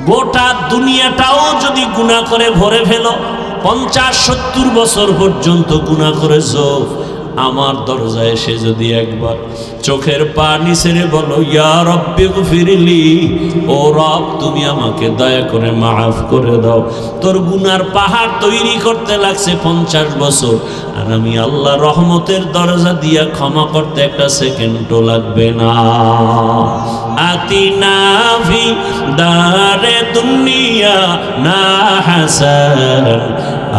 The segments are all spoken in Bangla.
গোটা দুনিয়াটাও যদি গুনাহ করে ভরে ফেলো, 50-70 বছর পর্যন্ত গুনাহ করেছো, আমার দরজায় এসে যদি একবার চোখের পানি ছেড়ে বলো ইয়া রব্বি গফিরলি, ও রব তুমি আমাকে দয়া করে মাফ করে দাও, তোর গুনার পাহাড় তৈরি করতে লাগছে 50 বছর, আর আমি আল্লাহ রহমতের দরজা দিয়া ক্ষমা করতে একটা সেকেন্ডও লাগবে না। আতিনা ফি দারে দুনিয়া না হাসান,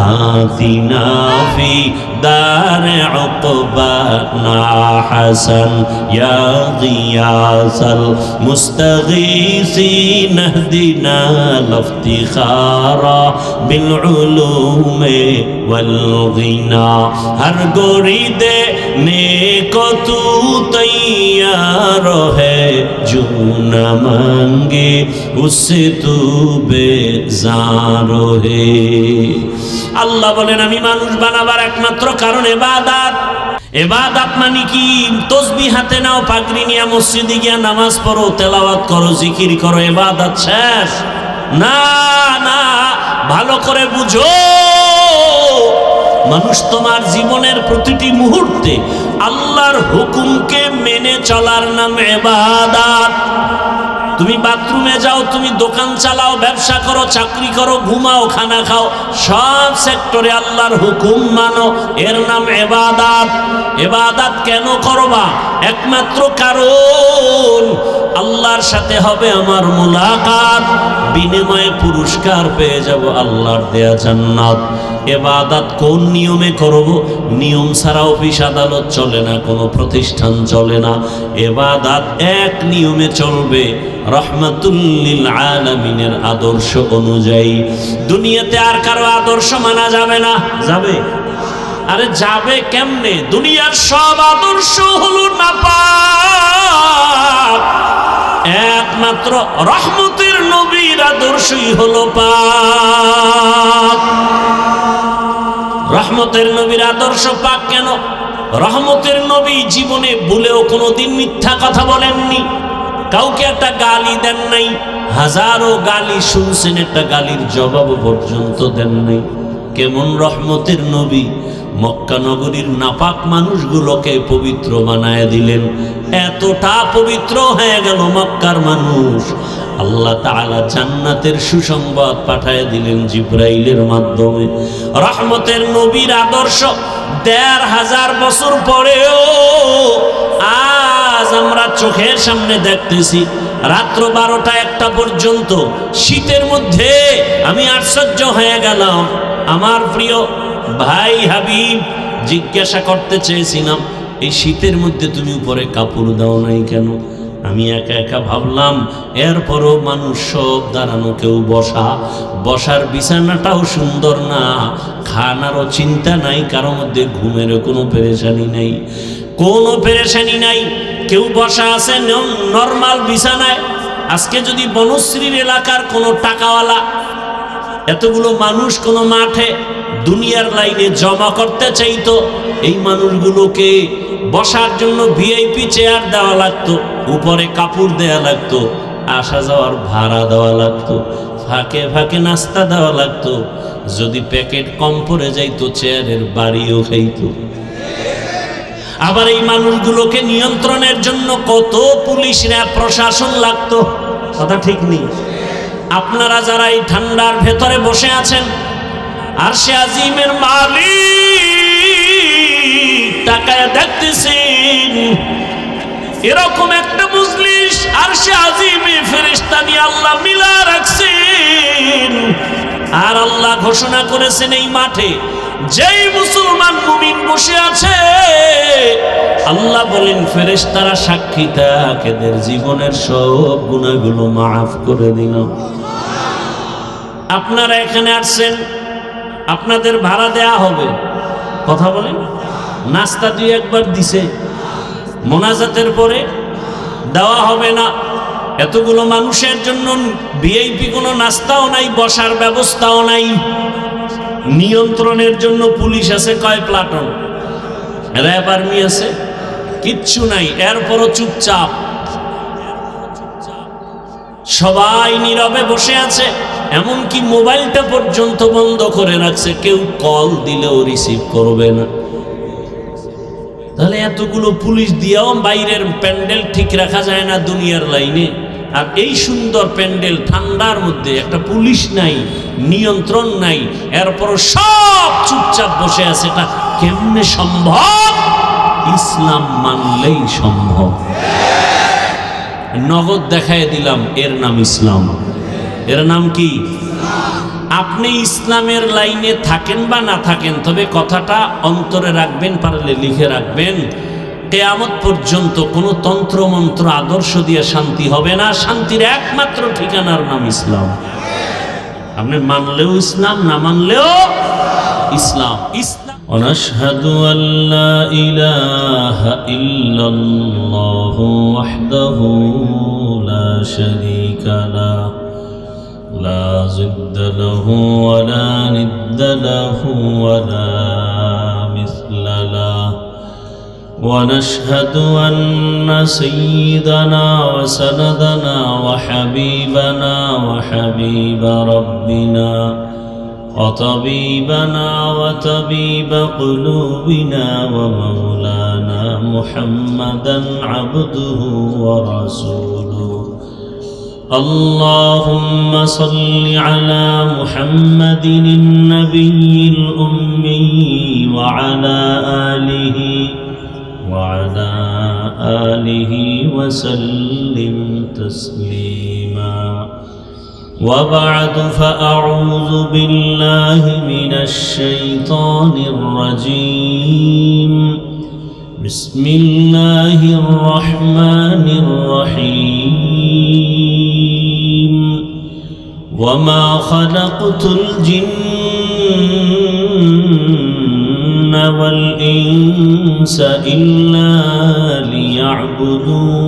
আতিনা ফি দারে উকবা না হাসান, ইয়া গিয়াসাল মুস্তাগীসিন ইহদিনা লিফতিখারা বিল উলুমে ওয়াল গিনা, হর গরিদে নেকো তু তৈয়ার হ্যায় জো না মাঙ্গে উসসে তু বেজার হে। আল্লাহ বলেন আমি মানুষ বানাবার একমাত্র কারণ ইবাদত। ইবাদত মানে কি? তসবিহ হাতে নাও, পাগড়ি নিয়ে মসজিদে গিয়া নামাজ পড়ো, তেলাওয়াত করো, জিকির করো, ইবাদত শেষ? না না, ভালো করে বুঝো, মানুষ তোমার জীবনের প্রতিটি মুহূর্তে আল্লাহর হুকুমকে মেনে চলার নাম ইবাদত। তুমি বাথরুমে যাও, তুমি দোকান চালাও, ব্যবসা করো, চাকরি করো, ঘুমাও, খানা খাও, সব সেক্টরে আল্লাহর হুকুম মানো, এর নাম ইবাদত। ইবাদত কেন করবা? একমাত্র কারণ আল্লাহর সাথে হবে আমার মুলাকাত, বিনিময়ে পুরস্কার পেয়ে যাব আল্লাহর দেয়া জান্নাত। ইবাদত কোন নিয়মে করব? নিয়ম ছাড়া অফিস আদালত চলে না, কোনো প্রতিষ্ঠান চলে না। ইবাদত এক নিয়মে চলবে, রহমাতুল লিল আলামিনের আদর্শ অনুযায়ী। দুনিয়াতে আর কারো আদর্শ মানা যাবে না। যাবে? আরে যাবে কেমনে? দুনিয়ার সব আদর্শ হলো নাপাক, একমাত্র রহমতের নবীর আদর্শই হলো পাক। রহমতের নবীর আদর্শ পাক কেন? রহমতের নবী জীবনে ভুলেও কোনোদিন মিথ্যা কথা বলেননি, কাউকে একটা গালি দেন নাই, হাজারো গালি শুনছেন, একটা গালির জবাব পর্যন্ত দেন নাই। কেমন রহমতের নবী! মক্কা নগরীর নাপাক মানুষগুলোকে পবিত্র বানায় দিলেন, এতটা পবিত্র হয়ে গেল মক্কার মানুষ, আল্লাহ তাআলা জান্নাতের সুসংবাদ পাঠায় দিলেন জিবরাইলের মাধ্যমে। রহমতের নবীর আদর্শ ১৫০০ বছর পরেও আজ আমরা চোখের সামনে দেখতেছি। রাত্র ১২টা-১টা পর্যন্ত শীতের মধ্যে আমি আশ্চর্য হয়ে গেলাম। আমার প্রিয় ভাই হাবিব জিজ্ঞাসা করতে চেয়েছিলাম, এই শীতের মধ্যে তুমি উপরে কাপড় দাও নাই কেন? আমি একা একা ভাবলাম, এরপরও মানুষ সব দাঁড়ানো, কেউ বসা, বসার বিছানাটাও সুন্দর না, খানারও চিন্তা নাই, কারো মধ্যে ঘুমেরও কোনো পেরেশানি নাই, কোনো পেরেশানি নাই। কেউ বসা আছে নর্মাল বিছানায়। আজকে যদি বনশ্রীর এলাকার কোনো টাকাওয়ালা এতগুলো মানুষ কোনো মাঠে দুনিয়ার লাইনে জমা করতে চাইতো, এই মানুষগুলোকে বসার জন্য ভিআইপি চেয়ার দেওয়া লাগতো, উপরে কাপড় দেওয়া লাগতো, আসা যাওয়ার ভাড়া দেওয়া লাগতো, ফাঁকে ফাঁকে নাস্তা দেওয়া লাগতো, যদি প্যাকেট কম পড়ে যাইতো চেয়ারের বাড়িও খাইতো। আবার এই মানুষগুলোকে নিয়ন্ত্রণের জন্য কত পুলিশ, র্যাব, প্রশাসন লাগতো। কথা ঠিক নেই? আপনারা যারা এই ঠান্ডার ভেতরে বসে আছেন, আরশে আজিমের মালিক তাকায় দেখতেছেন, এরকম একটা মজলিস আরশে আজিমে ফেরেশতা নিয়ে আল্লাহ মিলা রাখছেন। আর আল্লাহ ঘোষণা করেছেন এই মাঠে যেই মুসলমান মুমিন বসে আছে, আল্লাহ বলেন ফেরেশতারা সাক্ষী থাক, এদের জীবনের সব গুনাহগুলো মাফ করে দিল। আপনারা এখানে আসছেন, আপনাদের ভাড়া দেয়া হবে, কথা বলেন, নাস্তা দুই একবার দিছে, মোনাজাতের পরে দেওয়া হবে না। এতগুলো মানুষের জন্য ভিআইপি কোনো নাস্তাও নাই, বসার ব্যবস্থাও নাই। নিয়ন্ত্রণের জন্য পুলিশ আছে কয় প্লাটুন, র্যাব আর্মি আছে, কিচ্ছু নাই, এরপরও চুপচাপ। সবাই নীরবে বসে আছে, এমনকি মোবাইলটা পর্যন্ত বন্ধ করে রাখছে, কেউ কল দিলেও রিসিভ করবে না। তাহলে এতগুলো পুলিশ দিয়েও বাইরের প্যান্ডেল ঠিক রাখা যায় না দুনিয়ার লাইনে, আর এই সুন্দর প্যান্ডেল ঠান্ডার মধ্যে একটা পুলিশ নাই, নিয়ন্ত্রণ নাই, এরপর সব চুপচাপ বসে আছে। এটা কেমনে সম্ভব? ইসলাম মানলেই সম্ভব। নগদ দেখায় দিলাম, এর নাম ইসলাম। এর নাম কি? আপনি ইসলামের লাইনে থাকেন বা না থাকেন, তবে কথাটা অন্তরে রাখবেন, পারলে লিখে রাখবেন। কিয়ামত পর্যন্ত কোনো তন্ত্র মন্ত্র আদর্শ দিয়ে শান্তি হবে না। শান্তির একমাত্র ঠিকানার নাম ইসলাম। আপনি মানলেও ইসলাম, না মানলেও ইসলাম। ইসলাম। ونشهد أن لا إله إلا الله وحده لا شريك له لا ضد له ولا ند له ولا مثل له ونشهد أن سيدنا وسندنا وحبيبنا وحبيب ربنا وطبيبنا وطبيب قلوبنا ومولانا محمدا عبده ورسوله اللهم صل على محمد النبي الأمي وعلى آله وسلم تسليما وبعد فأعوذ بالله من الشيطان الرجيم بسم الله الرحمن الرحيم وما خلقت الجن والإنس إلا ليعبدون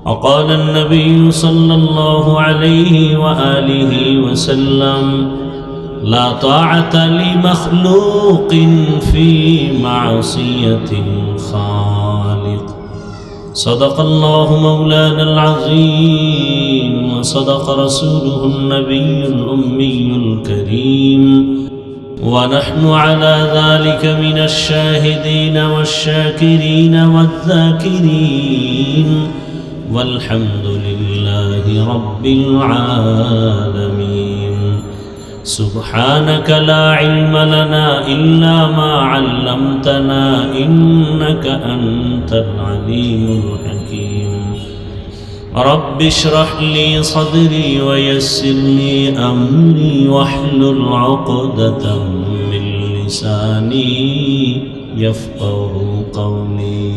وقال النبي صلى الله عليه وآله وسلم لا طاعة لمخلوق في معصية الخالق صدق الله مولانا العظيم وصدق رسوله النبي الأمي الكريم ونحن على ذلك من الشاهدين والشاكرين والذاكرين والحمد لله رب العالمين سبحانك لا علم لنا إلا ما علمتنا إنك أنت العليم الحكيم رب اشرح لي صدري ويسر لي أمري واحلل عقدة من لساني يفقه قولي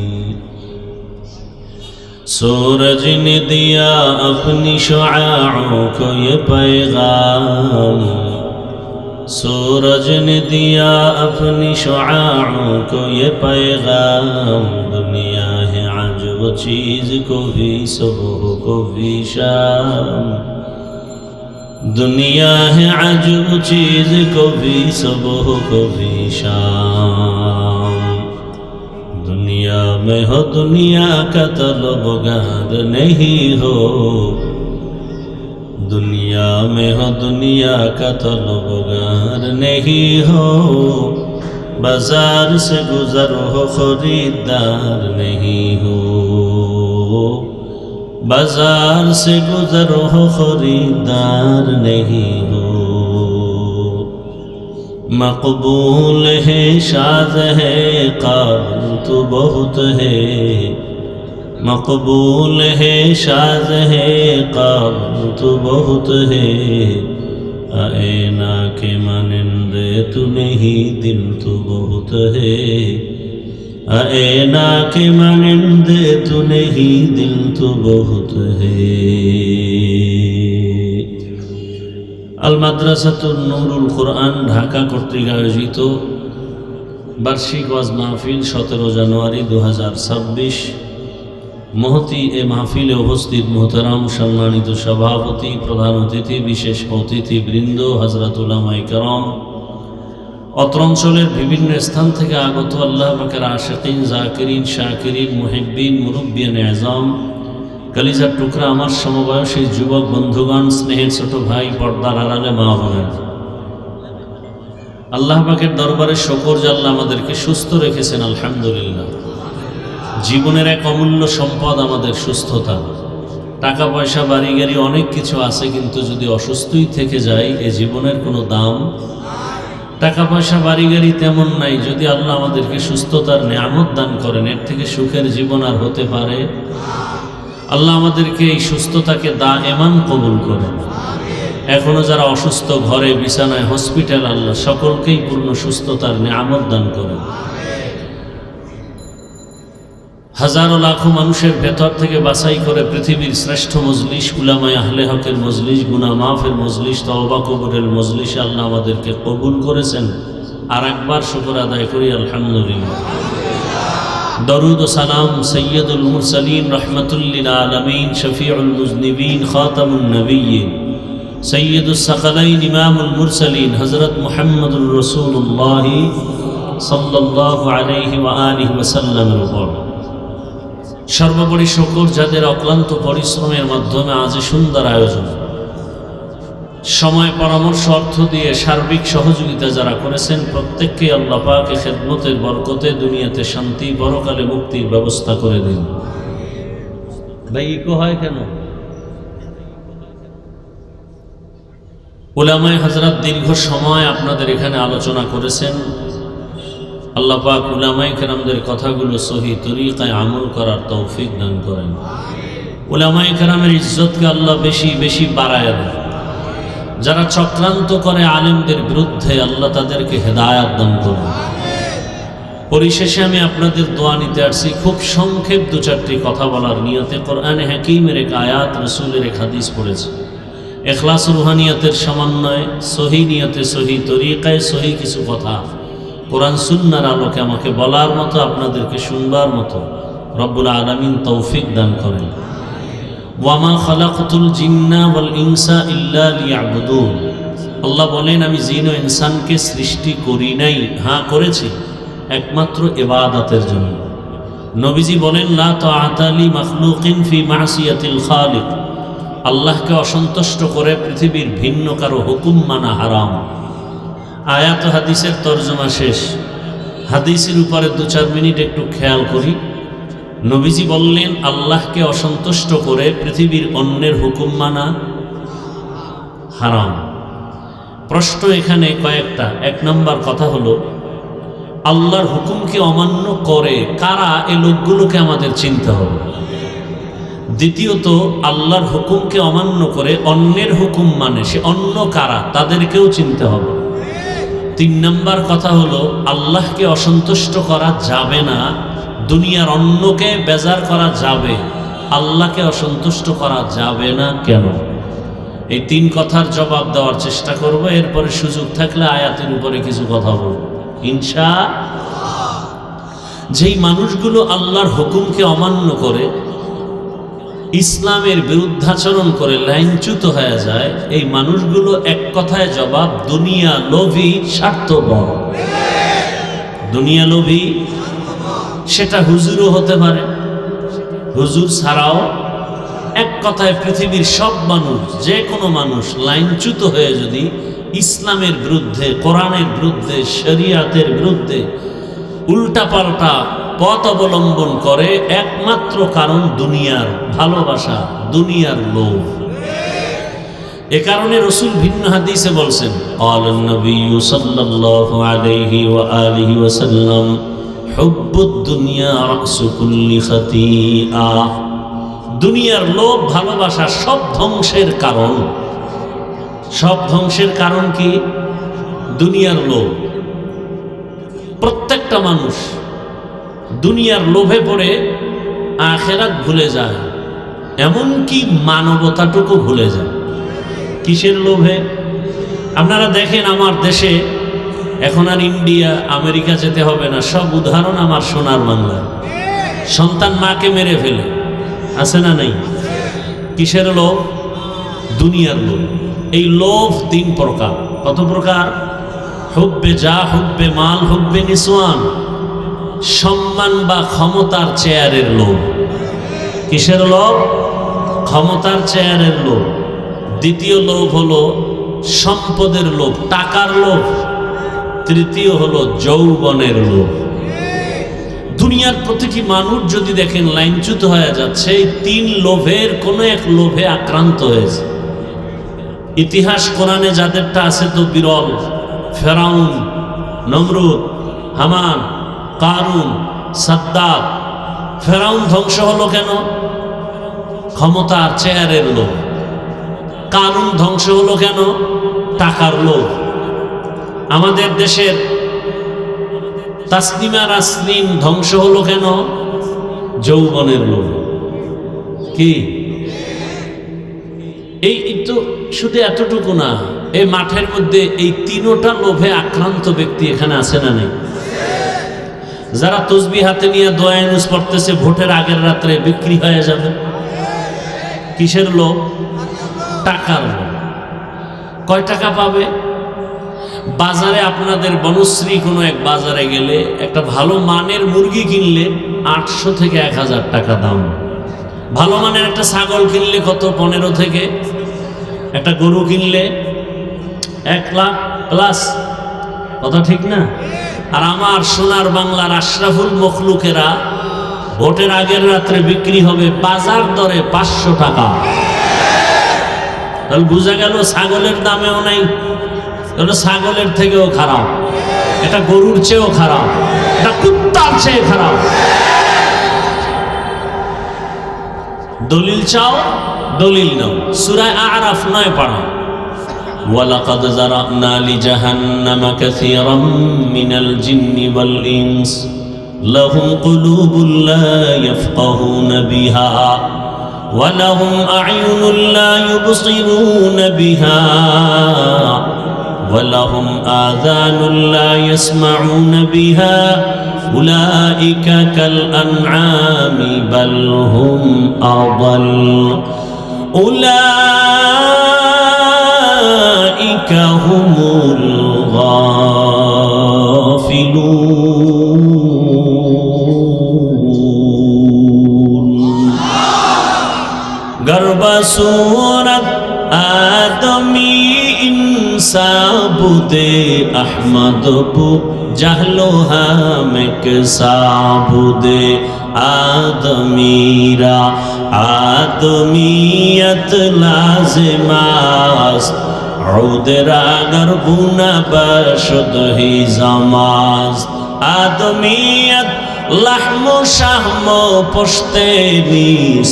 सूरज ने दिया अपनी शुआओं को ये पैगाम सूरज ने दिया अपनी शुआओं को ये पैगाम दुनिया है आज वो चीज़ को भी सुबह को भी शाम दुनिया है आज वो चीज़ को भी सुबह को भी शाम दुनिया में हो दुनिया का तलबगार नहीं हो दुनिया में हो दुनिया का तलबगार नहीं हो बाजार से गुजर हो खरीदार नहीं हो बाजार से गुजर हो खरीदार नहीं हो मकबूल है शाद है काबिल तो बहुत है मकबूल है शाद है काबिल तो बहुत है आईना के मानिंदे तू नहीं दिल तो बहुत है आईना के मानिंदे तू नहीं दिल तो बहुत है আল মাদ্রাসাতুন নুরুল কোরআন ঢাকা কর্তৃক আয়োজিত বার্ষিক ওয়াজ মাহফিল 17 জানুয়ারি 2026 মহতি এ মাহফিলে উপস্থিত মোহতারাম সম্মানিত সভাপতি প্রধান অতিথি বিশেষ অতিথি বৃন্দ হযরত উলামায়ে কেরাম অত্র অঞ্চলের বিভিন্ন স্থান থেকে আগত আল্লাহ পাকের আশিকিন জাকিরিন শাকিরিন মুহিব্বিন মুরব্বিয়ান আযম কলিজার টুকরা আমার সমবয়সী যুবক বন্ধুগণ, স্নেহের ছোট ভাই, পর্দার আড়ালে মা বোনেরা, আল্লাহ পাকের দরবারে শুকর যে আল্লাহ আমাদেরকে সুস্থ রেখেছেন, আলহামদুলিল্লাহ। জীবনের এক অমূল্য সম্পদ আমাদের সুস্থতা। টাকা পয়সা বাড়ি গাড়ি অনেক কিছু আছে, কিন্তু যদি অসুস্থই থেকে যায় এ জীবনের কোনো দাম। টাকা পয়সা বাড়ি গাড়ি তেমন নাই, যদি আল্লাহ আমাদেরকে সুস্থতার নেয়ামত দান করেন, এর থেকে সুখের জীবন আর হতে পারে? আল্লাহ আমাদেরকে এই সুস্থতাকে দায়েমান কবুল করেন। এখনো যারা অসুস্থ, ঘরে বিছানায়, হসপিটাল, আল্লাহ সকলকেই পূর্ণ সুস্থতার নেয়ামত দান করেন। হাজারো লাখো মানুষের ভেতর থেকে বাছাই করে পৃথিবীর শ্রেষ্ঠ মজলিস, উলামায়ে আহলে হকের মজলিস, গুনাহ মাফের মজলিস, তওবা কবুলের মজলিস আল্লাহ আমাদেরকে কবুল করেছেন। আর একবার শুকর আদায় করি, আলহামদুলিল্লাহ। দরুদ ও সালাম সৈয়দুল মুরসালিন, রহমাতুল লিল আলামিন, শফিউল মুজনিবিন, খাতামুন নবিয়্যিন, সৈয়দুস সাকালাইন, ইমামুল মুরসালিন, হযরত মুহাম্মদুর রাসূলুল্লাহ সাল্লাল্লাহু আলাইহি ওয়া আলিহি ওয়াসাল্লামের উপর সর্বোপরি শুকর যাদের অক্লান্ত পরিশ্রমের মাধ্যমে আজ সুন্দর আয়োজন, সময়, পরামর্শ, অর্থ দিয়ে সার্বিক সহযোগিতা যারা করেছেন, প্রত্যেককে আল্লাহ পাক খেদমতের বরকতে দুনিয়াতে শান্তি, পরকালে মুক্তির ব্যবস্থা করে দিন। ভাই ইকো হয় কেন? উলামায়ে হযরত দীর্ঘ সময় আপনাদের এখানে আলোচনা করেছেন। আল্লাহ পাক উলামায়ে কেরামদের কথাগুলো সহি তরিকায় আমল করার তৌফিক দান করেন। উলামায়ে কেরামের ইজ্জতকে আল্লাহ বেশি বেশি বাড়ায় দেন। যারা চক্রান্ত করে আলেমদের বিরুদ্ধে, আল্লাহ তাদেরকে হেদায়াত দান করেন। পরিশেষে আমি আপনাদের দোয়া নিতে আসছি, খুব সংক্ষেপ দু চারটি কথা বলার নিয়তে। কোরআনে হাকিমের এক আয়াত, রসুলের এক হাদিস পড়েছে। ইখলাস রুহানিয়াতের সমন্বয়ে সহি নিয়তে, সহি তরিকায়, সহি কিছু কথা কোরআন সুন্নাহর আলোকে আমাকে বলার মতো, আপনাদেরকে শুনবার মতো রব্বুল আলামিন তৌফিক দান করেন। ওয়ামা খালাকতুল জিন্না ওয়াল ইনসা ইল্লা লিয়াবুদুন। আল্লাহ বলেন, আমি জিন ও ইনসানকে সৃষ্টি করি নাই, হ্যাঁ করেছি, একমাত্র ইবাদতের জন্য। নবীজি বলেন, লা তাআতা লি মাখলুকিন ফি মাসিয়াতিল খালিক। আল্লাহকে অসন্তুষ্ট করে পৃথিবীর ভিন্ন কারো হুকুম মানা হারাম। আয়াত হাদিসের তর্জমা শেষ। হাদিসের উপরে 2-4 মিনিট একটু খেয়াল করি। নবীজি বললেন, আল্লাহকে অসন্তুষ্ট করে পৃথিবীর অন্যের হুকুম মানা হারাম। প্রশ্ন এখানে কয়েকটা। 1 নম্বর কথা হলো, আল্লাহর হুকুমকে অমান্য করে কারা, এই লোকগুলোকে আমাদের চিনতে হবে। দ্বিতীয়ত, আল্লাহর হুকুমকে অমান্য করে অন্যের হুকুম মানে সে অন্য কারা, তাদেরকেও চিনতে হবে। 3 নম্বর কথা হলো, আল্লাহকে অসন্তুষ্ট করা যাবে না, দুনিয়ার অন্যকে বেজার করা যাবে, আল্লাহকে অসন্তুষ্ট করা যাবে না। কেন? এই 3 কথার জবাব দেওয়ার চেষ্টা করব। এরপরে সুযোগ থাকলে আয়াতের উপরে কিছু কথা বলব ইনশাআল্লাহ। যেই মানুষগুলো আল্লাহর হুকুমকে অমান্য করে, ইসলামের বিরুদ্ধাচরণ করে, লাইনচ্যুত হয়ে যায়, এই মানুষগুলো এক কথায় জবাব, দুনিয়া লোভী, স্বার্থপর। দুনিয়া লোভী, সেটা হুজুরও হতে পারে, হুজুর ছাড়াও। এক কথায় পৃথিবীর সব মানুষ, যে কোনো মানুষ লাইনচ্যুত হয়ে যদি ইসলামের বিরুদ্ধে, কোরআনের বিরুদ্ধে, শরিয়াতের বিরুদ্ধে উল্টাপাল্টা পথ অবলম্বন করে, একমাত্র কারণ দুনিয়ার ভালোবাসা, দুনিয়ার লোভ। এ কারণে রাসূল ভিন্ন হাদিসে বলছেন, ক্বালান নবী সাল্লাল্লাহু আলাইহি ওয়া আলিহি ওয়াসাল্লাম, হুব্বুদ দুনিয়া রাসু কুল্লি খাতিআ। দুনিয়ার লোভ, ভালোবাসা সব ধ্বংসের কারণ। সব ধ্বংসের কারণ কি? দুনিয়ার লোভ। প্রত্যেকটা মানুষ দুনিয়ার লোভে পড়ে আখিরাত ভুলে যায়, এমনকি মানবতাটুকু ভুলে যায়। কিসের লোভে? আপনারা দেখেন, আমার দেশে এখন আর ইন্ডিয়া, আমেরিকা যেতে হবে না, সব উদাহরণ আমার সোনার বাংলা। সন্তান মাকে মেরে ফেলে, আছে না নাই? কিসের লোভ? দুনিয়ার লোভ। এই লোভ 3 প্রকার। কত প্রকার? হুব্বে যা, হুব্বে মাল, হুব্বে নিসওয়ান। সম্মান বা ক্ষমতার চেয়ারের লোভ। কিসের লোভ? ক্ষমতার চেয়ারের লোভ, দ্বিতীয় লোভ হলো সম্পদের লোভ, টাকার লোভ, তৃতীয় হলো যৌবনের লোভ। দুনিয়ার প্রতিটি মানুষ যদি দেখেন লাইনচ্যুত হয়ে যাচ্ছে এই তিন লোভের কোনো এক লোভে আক্রান্ত হয়েছে। ইতিহাস কোরআনে যাদেরটা আছে তো বিরল, ফেরাউন, নমরুদ, হামান, কারুন, সাদ্দাত। ফেরাউন ধ্বংস হলো কেন? ক্ষমতার চেয়ারের লোভ। কারুন ধ্বংস হলো কেন? টাকার লোভ। আমাদের দেশের তাসলিমা নাসরিন ধ্বংস হলো কেন? যৌবনের লোভ। কি এই তো শুধু এতটুকু না, এই মাঠের মধ্যে এই তিনোটা লোভে আক্রান্ত ব্যক্তি এখানে আছে না নেই? যারা তসবিহ হাতে নিয়ে দোয়া ইউনুস পড়তেছে ভোটের আগের রাত্রে বিক্রি হয়ে যাবে। কিসের লোভ? টাকার লোভ। কয় টাকা পাবে? বাজারে আপনাদের বনশ্রী কোনো এক বাজারে গেলে একটা ভালো মানের মুরগি কিনলে 800 থেকে 1000 টাকা দাম। ভালো মানের একটা ছাগল কিনলে কত? 15 থেকে। একটা গরু কিনলে 1 লাখ প্লাস। কথা ঠিক না? আর আমার সোনার বাংলার আশরাফুল মখলুকেরা ভোটের আগের রাত্রে বিক্রি হবে বাজার দরে 500 টাকা। তাহলে বোঝা গেল ছাগলের দামেও নাই। ছাগলের থেকেও খারাপ, এটা গরুর চেয়েও খারাপ, এটা কুত্তার চেয়ে খারাপ। দলিল চাও, দলিল নাও। সূরা আরাফ 9 পড়ো। ওয়ালাকাদ যারানা লিজাহান্নামা কাসীরাম মিনাল জিন্নি ওয়াল ইনস লাহুম কুলুবুন লা ইয়াফকাহুনা বিহা ওয়া লাহুম আ'য়ুনুন লা ইউবসিরুনা বিহা ولهم آذان لا يسمعون بها أولئك كالأنعام بل هم أضل أولئك هم الغافلون غرب سورة آدمی সাবুদে আহমদ বু জাহলো হামেক সাবুদে আদমীরা আদমিয়ত লাজিমাস উদরা গরবুনা বশদ হি জামাজ আদমিয়ত লাহমু শাহমু পুশতে নিস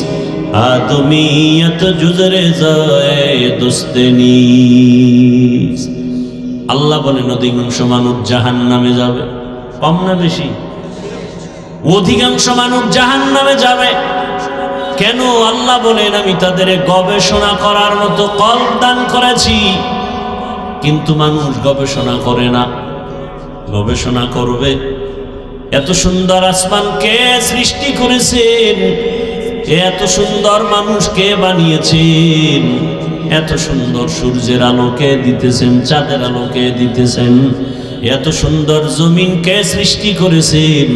আদমিয়ত জুজরে যায় দুস্তেনি। আল্লাহ বলেন অধিকাংশ মানুষ জাহান্নামে যাবে। কম না বেশি? অধিকাংশ মানুষ জাহান্নামে যাবে। কেন? আল্লাহ বলেন আমি তাদের গবেষণা করার মতো কল্প দান করেছি, কিন্তু মানুষ গবেষণা করে না। গবেষণা করবে। এত সুন্দর আসমান কে সৃষ্টি করেছেন? এত সুন্দর মানুষ কে বানিয়েছেন? এত সুন্দর সূর্যের আলোকে দিতেছেন, চাঁদের আলোকে দিতেছেন। এত সুন্দর জমিন কে সৃষ্টি করেছেন?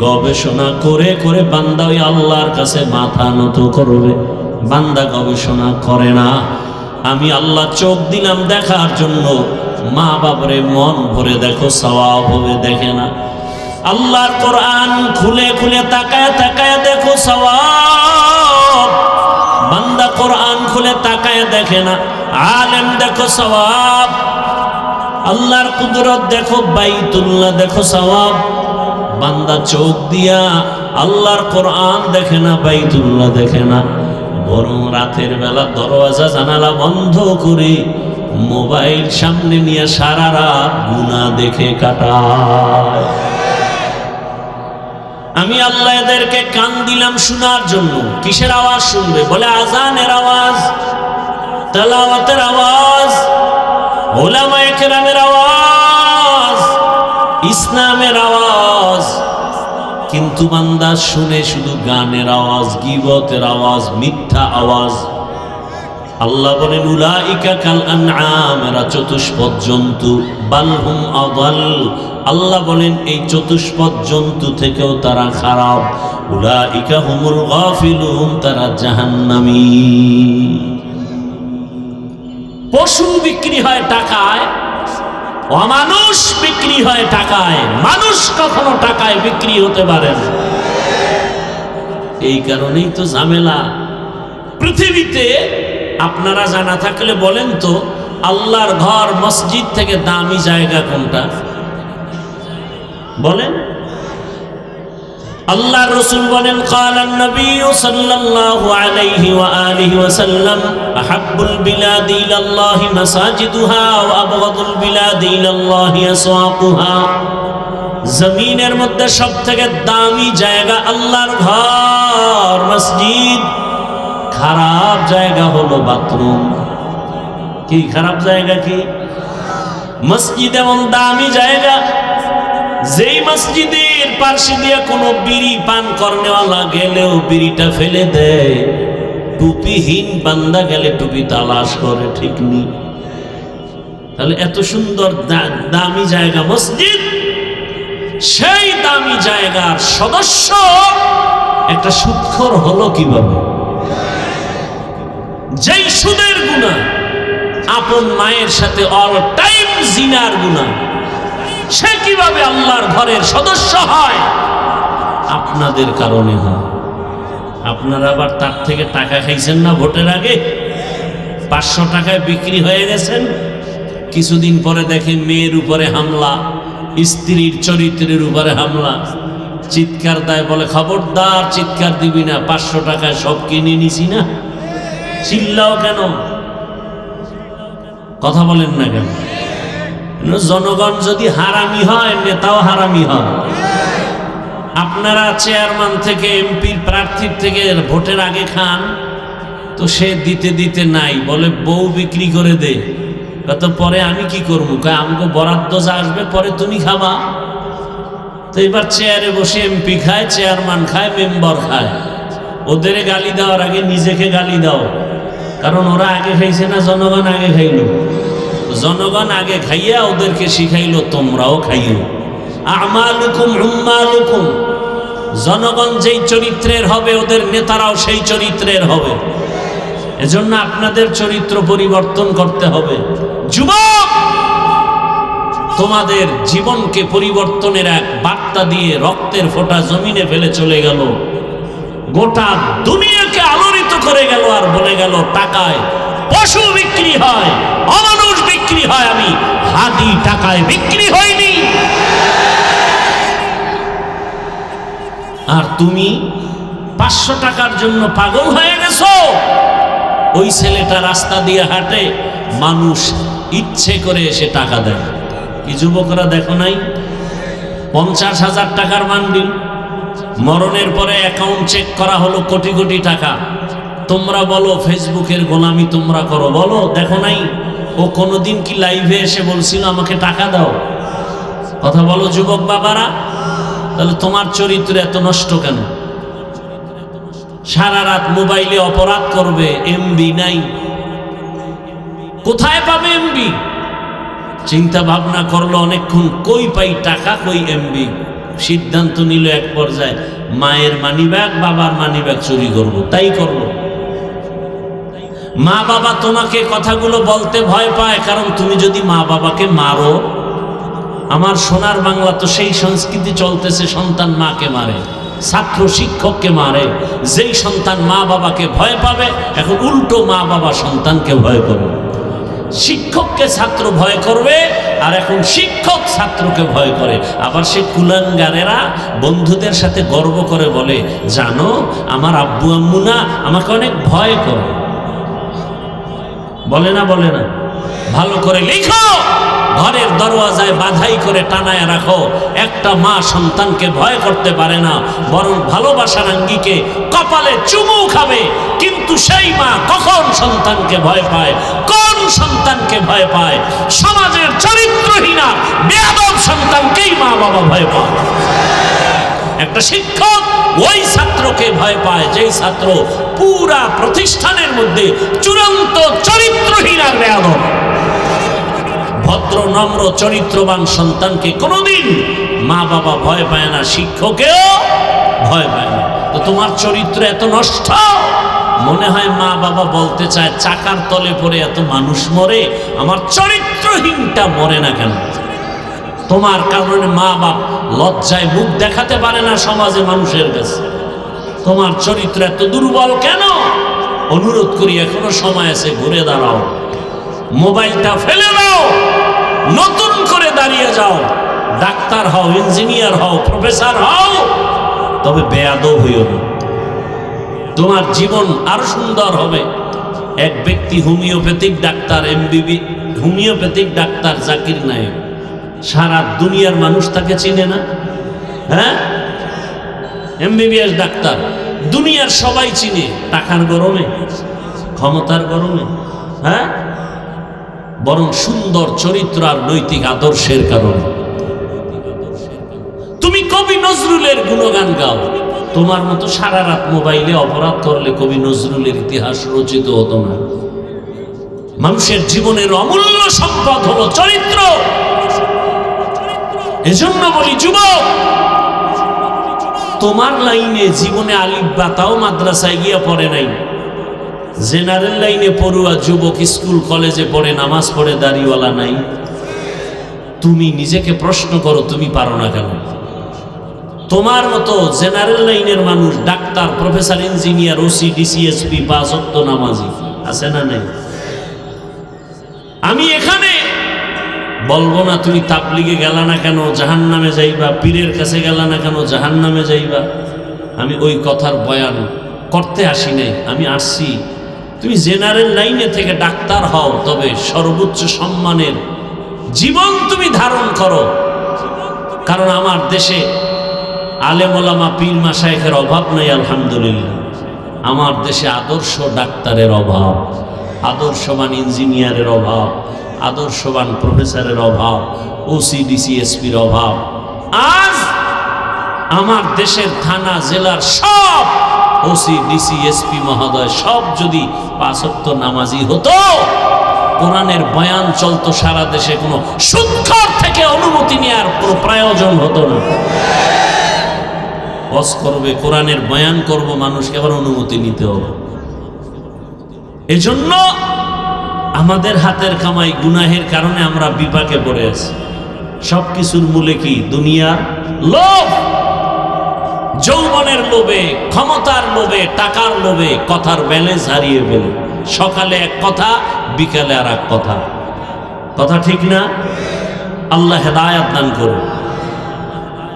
গবেষণা করে করে বান্দা ওই আল্লাহর কাছে মাথা নত করবে। বান্দা গবেষণা করে না। আমি আল্লাহ চোখ দিলাম দেখার জন্য, মা বাবারে মন ভরে দেখো সওয়াব হবে, দেখে না। আল্লাহর কোরআন খুলে খুলে তাকায় তাকায় দেখো সওয়াব। বান্দা কোরআন খুলে তাকায় দেখে না। আলেম দেখো সওয়াব। আল্লাহর কুদরত দেখো, বাইতুল্লাহ দেখো সওয়াব। বান্দা চোখ দিয়া আল্লাহর কোরআন দেখে না, বাইতুল্লাহ দেখে না, বরং রাতের বেলা দরওয়াজা জানালা বন্ধ করে মোবাইল সামনে নিয়ে সারা রাত গুনাহ দেখে কাটায়। আমি আল্লাহ এদেরকে কান দিলাম শোনার জন্য। কিসের আওয়াজ শুনবে? বলে আজানের আওয়াজ, তেলাওয়াতের আওয়াজ, উলামায়ে কেরামের আওয়াজ, ইসলামের আওয়াজ। কিন্তু বান্দা শুনে শুধু গানের আওয়াজ, গীবতের আওয়াজ, মিথ্যা আওয়াজ। আল্লাহ বলেন উলাইকা কাল আনআম, এরা চতুষ্পদ জন্তু, বাল হুম আদাল, আল্লাহ বলেন এই চতুষ্পদ জন্তু থেকেও তারা খারাপ। উলাইকা হুমুল গাফিলুন, তারা জাহান্নামী। পশু বিক্রি হয় টাকায়, অমানুষ বিক্রি হয় টাকায়, মানুষ কখনো টাকায় বিক্রি হতে পারে না। এই কারণেই তো ঝামেলা পৃথিবীতে। আপনারা জানা থাকলে বলেন তো, আল্লাহর ঘর মসজিদ থেকে দামি জায়গা কোনটা বলেন? আল্লাহর রাসূল বলেন ক্বালান নবী সাল্লাল্লাহু আলাইহি ওয়া আলিহি ওয়াসাল্লাম আহাব্বুল বিলাদি ইলাল্লাহি মাসাজিদুহা ওয়া আবগাদুল বিলাদি ইলাল্লাহি আসওয়াকুহা, জমিনের মধ্যে সবথেকে দামি জায়গা আল্লাহর ঘর মসজিদ, খারাপ জায়গা হলো বাথরুম। কি খারাপ জায়গা? কি মসজিদ এমন দামি জায়গা, যেই মসজিদের পাশে দিয়ে কোনো বিড়ি পান করনেওয়ালা গেলেও বিড়িটা ফেলে দেয়, টুপিহীন বান্দা গেলে টুপি তালাশ করে, ঠিক নেই? তাহলে এত সুন্দর দামি জায়গা মসজিদ, সেই দামি জায়গার সদস্য একটা সুদখোর হলো কিভাবে? যেই সুদের গুনাহ, আপন মায়ের সাথে অল টাইম জিনার গুনাহ, সে কিভাবে আল্লাহর ঘরের সদস্য হয়? আপনাদের কারণে হয়। আপনারা আবার তার থেকে টাকা খাইছেন না ভোটের আগে, 500 টাকায় বিক্রি হয়ে গেছেন। কিছুদিন পরে দেখে মেয়ের উপরে হামলা, স্ত্রীর চরিত্রের উপরে হামলা, চিৎকার দেয়, বলে খবরদার চিৎকার দিবি না, 500 টাকায় সব কিনে নিছি না। চিল্লাও কেন? কথা বলেন না কেন? জনগণ যদি হারামি হয়, নেতাও হারামি হয়। আপনারা চেয়ারম্যান থেকে, এমপির প্রার্থীর থেকে ভোটের আগে খান, তো সে দিতে দিতে নাই, বলে বউ বিক্রি করে দে। কত পরে আমি কি করবো? আমাকে বরাদ্দ যা আসবে পরে তুমি খাবা। তো এবার চেয়ারে বসে এমপি খায়, চেয়ারম্যান খায়, মেম্বার খায়। ওদের গালি দেওয়ার আগে নিজেকে গালি দাও, কারণ ওরা আগে খাইছে না, জনগণ আগে খাইলো। জনগণ আগে খাইয়া ওদেরকে শিখাইলো তোমরাও খাইও। আমালুকুম উম্মালুকুম, জনগণ যেই চরিত্রের হবে ওদের নেতারাও সেই চরিত্রের হবে। এজন্য আপনাদের চরিত্র পরিবর্তন করতে হবে। যুবক, তোমাদের জীবনকে পরিবর্তনের এক বার্তা দিয়ে রক্তের ফোঁটা জমিনে ফেলে চলে গেল, গোটা দুনিয়াকে আলোড়িত করে গেল, আর বলে গেল টাকায় পশু বিক্রি হয়, অমানুষ বিক্রি হয়, আমি হাদি টাকায় বিক্রি হয়নি। আর তুমি 500 টাকার জন্য পাগল হয়ে গেছো। ওই ছেলেটা রাস্তা দিয়ে হাঁটে, মানুষ ইচ্ছে করে এসে টাকা দেয়। কি যুবকরা দেখো নাই? 50,000 টাকার বান্ডিল, মরণের পরে অ্যাকাউন্ট চেক করা হলো কোটি কোটি টাকা। তোমরা বলো ফেসবুকের গোলামি তোমরা করো, বলো দেখো নাই? ও কোনোদিন কি লাইভে এসে বলছিল আমাকে টাকা দাও? কথা বলো যুবক বাবারা। তাহলে তোমার চরিত্র এত নষ্ট কেন? সারা রাত মোবাইলে অপরাধ করবে, এমবি নাই। কোথায় পাবে এমবি? চিন্তা ভাবনা করলো অনেকক্ষণ, কই পাই টাকা, কই এমবি। সিদ্ধান্ত নিল এক পর্যায়ে মায়ের মানিব্যাগ, বাবার মানিব্যাগ চুরি করবো। তাই করলো। মা বাবা তোমাকে কথাগুলো বলতে ভয় পায়, কারণ তুমি যদি মা বাবাকে মারো, আমার সোনার বাংলা তো সেই সংস্কৃতি চলতেছে, সন্তান মাকে মারে, ছাত্র শিক্ষককে মারে। যেই সন্তান মা বাবাকে ভয় পাবে, এখন উল্টো মা বাবা সন্তানকে ভয় করবে। শিক্ষককে ছাত্র ভয় করবে, আর এখন শিক্ষক ছাত্রকে ভয় করে। আবার সে কুলাঙ্গারেরা বন্ধুদের সাথে গর্ব করে বলে, জানো আমার আব্বু আম্মু না আমাকে অনেক ভয় করে। বলে না? বলে না? ভালো করে লিখো, ঘরের দরওয়াজায় বাধাই করে টানায় রাখো। একটা মা সন্তানকে ভয় করতে পারে না, বরং ভালোবাসার আঙ্গিকে কপালে চুমু খাবে। কিন্তু সেই মা কখন সন্তানকে ভয় পায়? কোন সন্তানকে ভয় পায়? সমাজের চরিত্রহীনা বেয়াদব সন্তানকেই মা বাবা ভয় পায়। একটা শিক্ষক ওই ছাত্রকে ভয় পায় যেই ছাত্র পুরা প্রতিষ্ঠানের মধ্যে চূড়ান্ত চরিত্রহীন আর বেয়াদব। ভদ্র নম্র চরিত্রবান সন্তানকে কোনোদিন মা বাবা ভয় পায় না, শিক্ষকেও ভয় পায় না। তো তোমার চরিত্র এত নষ্ট, মনে হয় মা বাবা বলতে চায় চাকার তলে পড়ে এত মানুষ মরে, আমার চরিত্রহীনটা মরে না কেন? তোমার কারণে মা বাপ লজ্জায় মুখ দেখাতে পারে না সমাজে মানুষের কাছে। তোমার চরিত্র এত দুর্বল কেন? অনুরোধ করি, এখনো সময় আছে, ঘুরে দাঁড়াও, মোবাইলটা ফেলে দাও, নতুন করে দাঁড়িয়ে যাও, ডাক্তার হও, ইঞ্জিনিয়ার হও, প্রফেসর হও, তবে বেয়াদব হইও না। তোমার জীবন আরো সুন্দর হবে। এক ব্যক্তি homeopathic doctor, এমবিবি homeopathic doctor Zakir Naik, সারা দুনিয়ার মানুষ তাকে চিনে না। হ্যাঁ, এমবিবিএস ডাক্তার, দুনিয়ার সবাই চিনে। টাকার গরমে, ক্ষমতার গরমে, হ্যাঁ, বরং সুন্দর চরিত্র আর নৈতিক আদর্শের কারণে। তুমি কবি নজরুলের গুণগান গাও, তোমার মতো সারা রাত মোবাইলে অপরাধ করলে কবি নজরুলের ইতিহাস রচিত হতো না। মানুষের জীবনের অমূল্য সম্পদ হলো চরিত্র। এজন্য বলি যুবক, তোমার লাইনে জীবনে আলিফ বা তাও মাদ্রাসায় গিয়া পড়ে নাই, জেনারেল লাইনে পড়ুয়া যুবক স্কুল কলেজে পড়ে, নামাজ পড়ে, দাড়িওয়ালা নাই। তুমি নিজেকে প্রশ্ন করো, তুমি পারো না কেন? তোমার মতো জেনারেল লাইনের মানুষ, doctor, professor, engineer, OC, DC, SP, 5 ওয়াক্ত নামাজি আছে না নাই? আমি এখানে বলবো না তুমি তাবলিগে গেলা না কেন জাহান্নামে যাইবা, পীরের কাছে গেলা না কেন জাহান্নামে যাইবা। আমি ওই কথার বয়ান করতে আসি নাই, আমি আসছি তুমি জেনারেল লাইনে থেকে ডাক্তার হও, তবে সর্বোচ্চ সম্মানের জীবন তুমি ধারণ করো। কারণ আমার দেশে আলেম ওলামা পীর মাশায়েখের অভাব নাই, আলহামদুলিল্লাহ। আমার দেশে আদর্শ ডাক্তারের অভাব, আদর্শবান ইঞ্জিনিয়ারের অভাব, আদর্শবান প্রফেসরের অভাব, ওসি, ডিসি, এসপির অভাব। আজ আমার দেশের থানা জেলার সব ওসি, ডিসি, এসপি মহোদয় সব যদি 5 ওয়াক্ত নামাজি হতো, কোরআনের বয়ান চলতো সারা দেশে, কোনো সুদখোর থেকে অনুমতি নেওয়ার কোনো প্রয়োজন হতো না। ওয়াজ করবে, কোরআনের বয়ান করব, মানুষকে আবার অনুমতি নিতে হবে। এজন্য আমাদের হাতের কামাই গুনাহের কারণে আমরা বিপাকে পড়ে আছি। সব কিছুর মূলে কি? দুনিয়ার লোভ, যৌবনের লোভে, ক্ষমতার লোভে, টাকার লোভে কথার ব্যালেন্স হারিয়ে ফেলে। সকালে এক কথা, বিকালে আর এক কথা। কথা ঠিক না? আল্লাহ হেদায়াত দান করুন।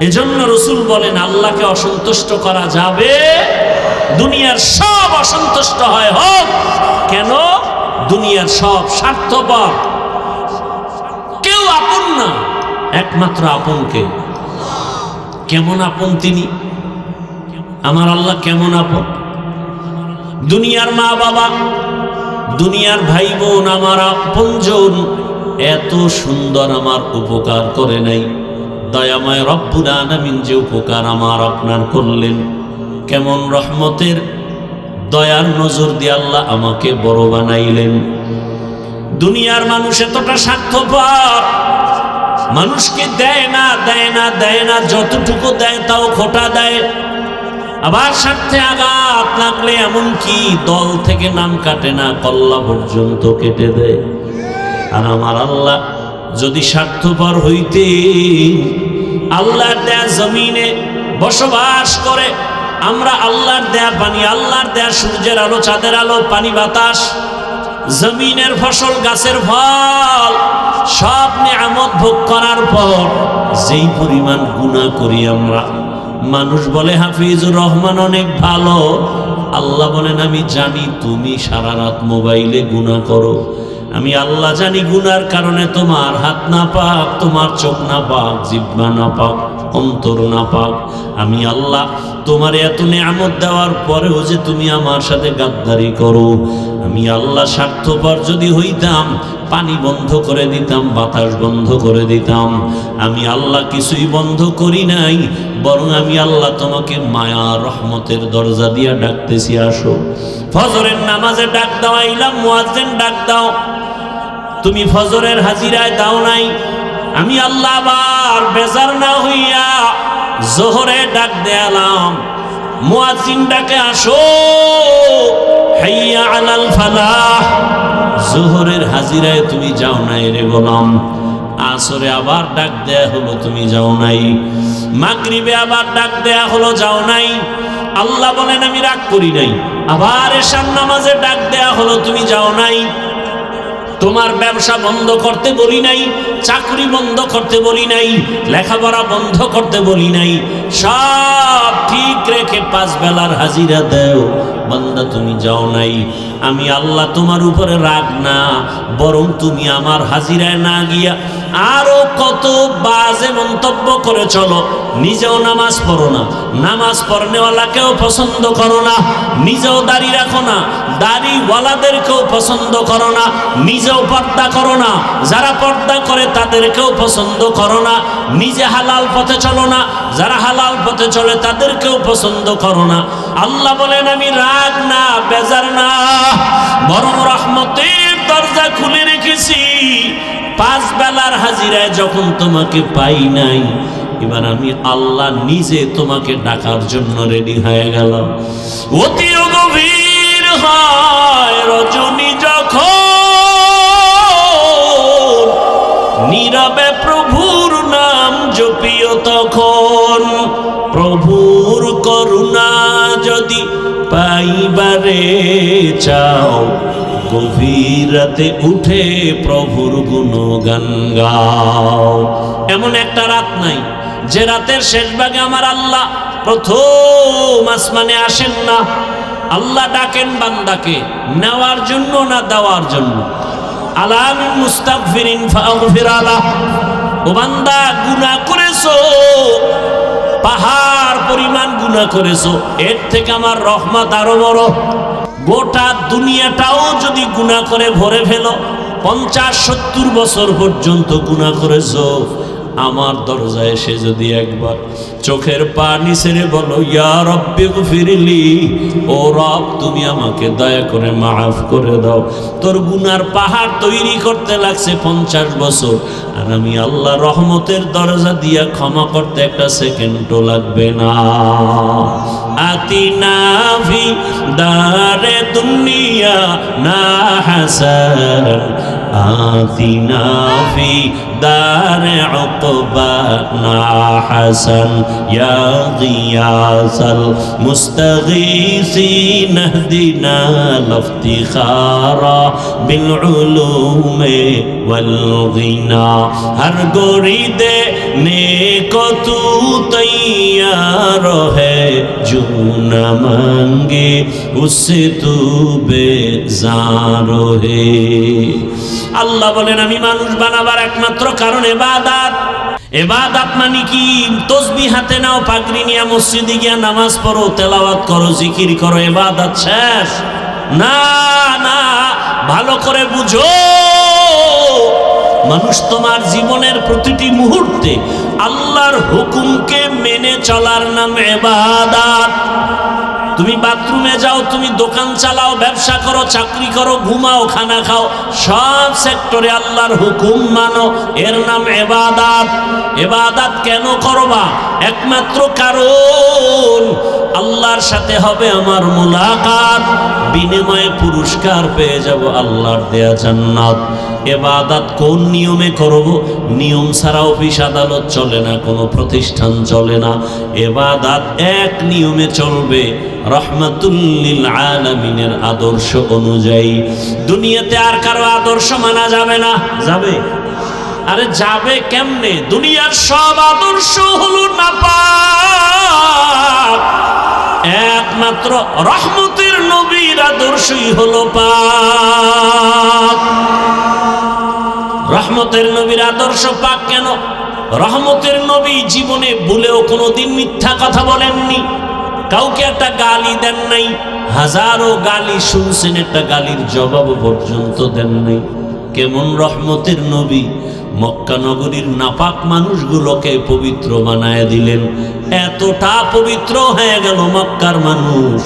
এজন্য রাসূল বলেন, আল্লাহকে অসন্তুষ্ট করা যাবে, দুনিয়ার সব অসন্তুষ্ট হয় হোক কেন? দুনিয়ার সব স্বার্থপর, কেউ আপন না, একমাত্র আপনকে। কেমন আপন তিনি? আমার আল্লাহ কেমন আপন? দুনিয়ার মা বাবা, দুনিয়ার ভাই বোন, আমার আপনজন এত সুন্দর আমার উপকার করে নাই। দয়াময় রব্বুল আলামিন যে উপকার আমার আপনার করলেন, কেমন রহমতের দয়ার নজর দিয়ে আল্লাহ আমাকে বড় বানাইলেন। দুনিয়ার মানুষ এতটা স্বার্থপর, মানুষকে দেয় না, দেয় না, দেয় না, যতটুকু দেয় তাও খোটা দেয়। আবার স্বার্থে আঘাত লাগলে এমনকি দল থেকে নাম কাটে না, কল্লা পর্যন্ত কেটে দেয়। আর আমার আল্লাহ যদি স্বার্থপর হইতেন, আল্লাহর দেয়া জমিনে বসবাস করে আমরা আল্লাহর দেয়া পানি, আল্লাহর দেয়া সূর্যের আলো, চাঁদের আলো, পানি বাতাস, জমিনের ফসল, গাছের ফল, সব নিয়ামত ভোগ করার পর যেই পরিমাণ গুনাহ করি আমরা, মানুষ বলে হাফিজুর রহমান অনেক ভালো, আল্লাহ বলেন আমি জানি তুমি সারা রাত মোবাইলে গুনাহ করো, আমি আল্লাহ জানি গুনার কারণে তোমার হাত না পাক, তোমার চোখ না পাক, জিহ্বা না পাক। অন্তর নাপাক। আমি আল্লাহ তোমার এত নেয়ামত দেওয়ার পরেও যে তুমি আমার সাথে গাদ্দারি করো, আমি আল্লাহ স্বার্থপর যদি হইতাম পানি বন্ধ করে দিতাম, বাতাস বন্ধ করে দিতাম। আমি আল্লাহ কিছুই বন্ধ করি নাই, বরং আমি আল্লাহ তোমাকে মায়া রহমতের দরজা দিয়া ডাকতেছি, আসো। ফজরের নামাজে ডাক দেওয়াইলাম, মুয়াজ্জিন ডাক দাও, তুমি ফজরের হাজিরায় দাও নাই। আমি আল্লাহ আবার বেজার না হইয়া জোহরে ডাক দেয়ালাম, মুয়াজ্জিন ডাকে, আসো, হাইয়া আলাল ফালাহ। জোহরের হাজিরায় তুমি যাও নাই রে গোলাম। আসরে আবার ডাক দেয়া হলো, তুমি যাও নাই। মাগরিবে আবার ডাক দেয়া হলো, যাও নাই। আল্লাহ বলেন আমি রাগ করি নাই। আবার এশার নামাজে ডাক দেয়া হলো, তুমি যাও নাই। তোমার ব্যবসা বন্ধ করতে বলি নাই, চাকরি বন্ধ করতে বলি নাই, লেখাপড়া বন্ধ করতে বলি নাই, সব ঠিক রেখে 5 বেলার হাজিরা দেও। বান্দা তুমি যাও নাই। আমি আল্লাহ তোমার উপরে রাগ না, বরং তুমি আমার হাজিরায় না গিয়া আরো কত বাজে মন্তব্য করে চলো। নিজেও নামাজ পড়ো না, নামাজ পড়নেওয়ালাকেও পছন্দ করো না, নিজেও দাড়ি রাখো না, দাড়িওয়ালাদেরকেও পছন্দ করো না, নিজেও পর্দা করো না, যারা পর্দা করে তাদেরকেও পছন্দ করো না, নিজে হালাল পথে চলো না, যারা হালাল পথে চলে তাদেরকেও পছন্দ করো না। আল্লাহ বলেন আমি রাগ না, বেজার না, বরং রহমতের দরজা খুলে রেখেছি। 5 বেলার হাজিরায় যখন তোমাকে পাই নাই, এবার আমি আল্লাহ নিজে তোমাকে ডাকার জন্য রেডি হয়ে গেল। অতি গভীর হয় রজনী যখন, নীরবে প্রভুর নাম জপিও তখন। প্রভুর করুণা যদি পাইবারে চাও, গভীর রাতে উঠে প্রভুর গুণগান গাও। এমন একটা রাত নাই যে রাতের শেষ ভাগে আমার আল্লাহ প্রথম আসমানে আসেন না। আল্লাহ ডাকেন বান্দাকে নেওয়ার জন্য না দেওয়ার জন্য। আলাম মুস্তাগফিরিন ফাগফির আলাহ। ও বান্দা, গুনাহ করেছো, পাহাড় পরিমাণ গুনাহ করেছো, এর থেকে আমার রহমত আরো বড়। গোটা দুনিয়াটাও যদি গুনাহ করে ভরে ফেলো, 50-70 বছর পর্যন্ত গুনাহ করেছো, আমার দরজায় এসে যদি একবার চোখের পানি ছেড়ে বলো ইয়া রব্বি গফিরলি, ও রব তুমি আমাকে দয়া করে মাফ করে দাও, তোর গুনার পাহাড় তৈরি করতে লাগছে 50 বছর, আর আমি আল্লাহ রহমতের দরজা দিয়া ক্ষমা করতে একটা সেকেন্ডও লাগবে না। আতিনা ফি দারে দুনিয়া না হাসান, আতিনা ফি দারে উকবা না হাসান, ইয়া গিয়াসাল মুস্তাগীসিন ইহদিনা লিফতিখারা বিল উলুমে ওয়াল গিনা। হর গরিদে নেকো তু তৈয়ার হ্যায়, जो न मांगे उससे तू बेजार है। আল্লাহ বলেন আমি মানুষ বানাবার একমাত্র কারণ ইবাদত। ইবাদত মানে কি? তসবিহ হাতে নাও, পাগড়ি নিয়ে মসজিদে গিয়া নামাজ পড়ো, তেলাওয়াত করো, জিকির করো, ইবাদত শেষ? না না, ভালো করে বুঝো। মানুষ তোমার জীবনের প্রতিটি মুহূর্তে আল্লাহর হুকুমকে মেনে চলার নাম ইবাদত। তুমি বাথরুমে যাও, তুমি দোকান চালাও, ব্যবসা করো, চাকরি করো, ঘুমাও, খানা খাও, সব সেক্টরে আল্লাহর হুকুম মানো, এর নাম ইবাদত। ইবাদত কেন করবা? একমাত্র কারণ আল্লাহর সাথে হবে আমার মুলাকাত, বিনিময়ে পুরস্কার পেয়ে যাব আল্লাহর দেয়া জান্নাত। ইবাদত কোন নিয়মে করব? নিয়ম ছাড়া অফিস আদালত চলে না, কোনো প্রতিষ্ঠান চলে না। ইবাদত এক নিয়মে চলবে, রহমাতুল লিল আলামিনের আদর্শ অনুযায়ী। দুনিয়াতে আর কারো আদর্শ মানা যাবে না। যাবে? আরে যাবে কেমনে? দুনিয়ার সব আদর্শ হলো নাপাক, একমাত্র রহমতের নবীর আদর্শই হলো পাক। রহমতের নবীর আদর্শ পাক কেন? রহমতের নবী জীবনে ভুলেও কোনোদিন মিথ্যা কথা বলেননি, কাউকে একটা গালি দেন নাই, হাজারো গালি শুনছেন, একটা গালির জবাব পর্যন্ত দেন নাই। কেমন রহমতের নবী! মক্কা নগরীর নাপাক মানুষগুলোকে পবিত্র বানায় দিলেন। এতটা পবিত্র হয়ে গেল মক্কার মানুষ,